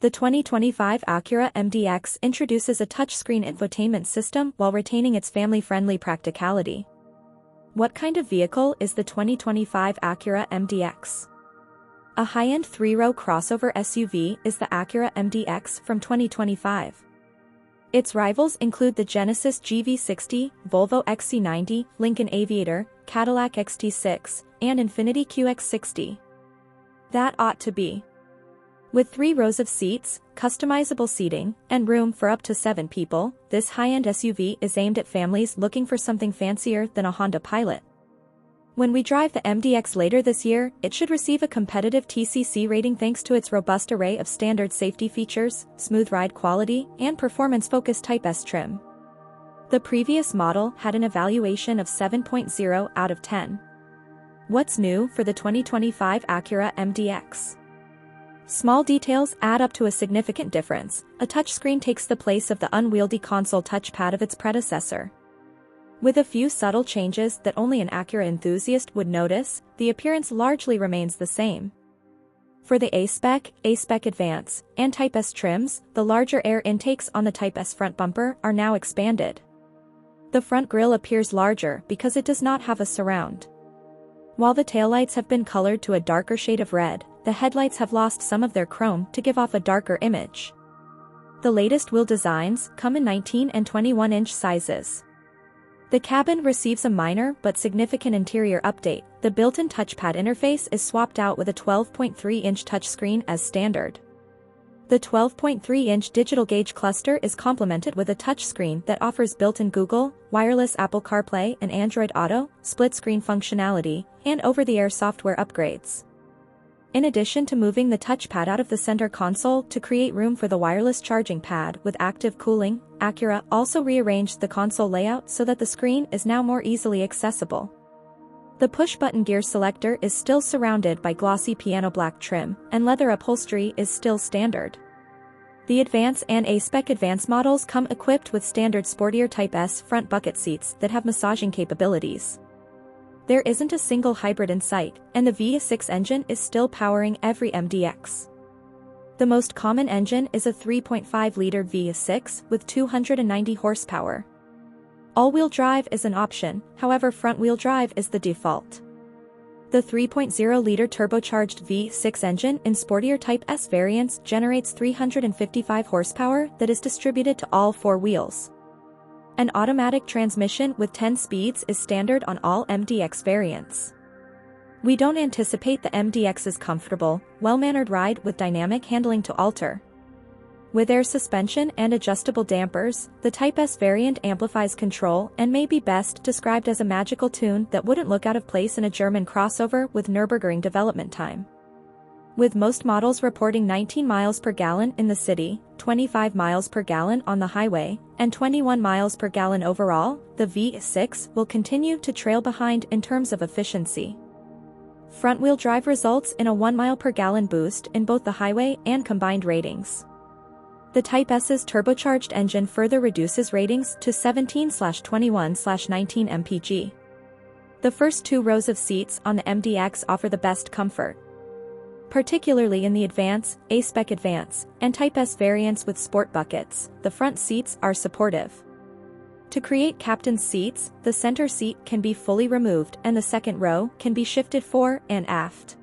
The 2025 Acura MDX introduces a touchscreen infotainment system while retaining its family-friendly practicality. What kind of vehicle is the 2025 Acura MDX? A high-end three-row crossover SUV is the Acura MDX from 2025. Its rivals include the Genesis GV80, Volvo XC90, Lincoln Aviator, Cadillac XT6, and Infiniti QX60. That ought to be. With 3 rows of seats, customizable seating, and room for up to 7 people, this high-end SUV is aimed at families looking for something fancier than a Honda Pilot. When we drive the MDX later this year, it should receive a competitive TCC rating thanks to its robust array of standard safety features, smooth ride quality, and performance-focused Type S trim. The previous model had an evaluation of 7.0 out of 10. What's new for the 2025 Acura MDX? Small details add up to a significant difference. A touchscreen takes the place of the unwieldy console touchpad of its predecessor. With a few subtle changes that only an Acura enthusiast would notice, the appearance largely remains the same. For the A-Spec, A-Spec Advance, and Type S trims, the larger air intakes on the Type S front bumper are now expanded. The front grille appears larger because it does not have a surround. While the taillights have been colored to a darker shade of red, the headlights have lost some of their chrome to give off a darker image. The latest wheel designs come in 19 and 21-inch sizes. The cabin receives a minor but significant interior update. The built-in touchpad interface is swapped out with a 12.3-inch touchscreen as standard. The 12.3-inch digital gauge cluster is complemented with a touchscreen that offers built-in Google, wireless Apple CarPlay and Android Auto, split-screen functionality, and over-the-air software upgrades. In addition to moving the touchpad out of the center console to create room for the wireless charging pad with active cooling, Acura also rearranged the console layout so that the screen is now more easily accessible. The push-button gear selector is still surrounded by glossy piano black trim, and leather upholstery is still standard. The Advance and A-Spec Advance models come equipped with standard sportier Type S front bucket seats that have massaging capabilities. There isn't a single hybrid in sight, and the V6 engine is still powering every MDX. The most common engine is a 3.5-liter V6 with 290 horsepower. All-wheel drive is an option, however front-wheel drive is the default. The 3.0-liter turbocharged V6 engine in sportier Type S variants generates 355 horsepower that is distributed to all 4 wheels. An automatic transmission with 10 speeds is standard on all MDX variants. We don't anticipate the MDX's comfortable, well-mannered ride with dynamic handling to alter. With air suspension and adjustable dampers, the Type S variant amplifies control and may be best described as a magical tune that wouldn't look out of place in a German crossover with Nürburgring development time. With most models reporting 19 miles per gallon in the city, 25 miles per gallon on the highway, and 21 miles per gallon overall, the V6 will continue to trail behind in terms of efficiency. Front-wheel drive results in a 1 mile per gallon boost in both the highway and combined ratings. The Type S's turbocharged engine further reduces ratings to 17/21/19 mpg. The first 2 rows of seats on the MDX offer the best comfort. Particularly in the Advance, A-Spec Advance, and Type S variants with sport buckets, the front seats are supportive. To create captain's seats, the center seat can be fully removed and the second row can be shifted fore and aft.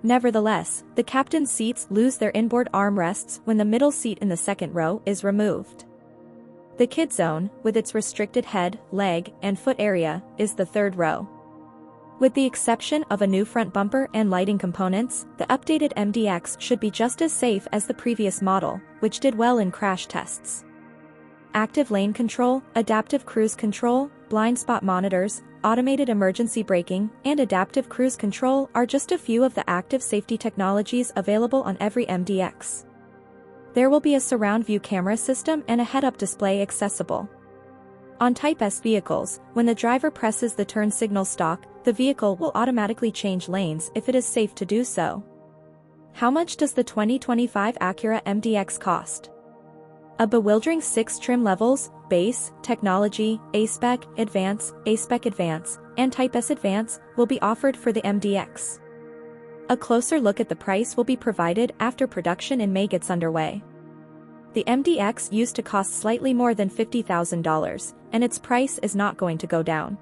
Nevertheless, the captain's seats lose their inboard armrests when the middle seat in the second row is removed. The kid zone, with its restricted head, leg, and foot area, is the third row. With the exception of a new front bumper and lighting components, the updated MDX should be just as safe as the previous model, which did well in crash tests. Active lane control, adaptive cruise control, blind spot monitors, automated emergency braking, and adaptive cruise control are just a few of the active safety technologies available on every MDX. There will be a surround view camera system and a head-up display accessible. On Type S vehicles, when the driver presses the turn signal stalk, the vehicle will automatically change lanes if it is safe to do so. How much does the 2025 Acura MDX cost? A bewildering 6 trim levels, Base, Technology, A-Spec, Advance, A-Spec Advance, and Type S Advance, will be offered for the MDX. A closer look at the price will be provided after production in May gets underway. The MDX used to cost slightly more than $50,000, and its price is not going to go down.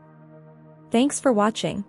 Thanks for watching.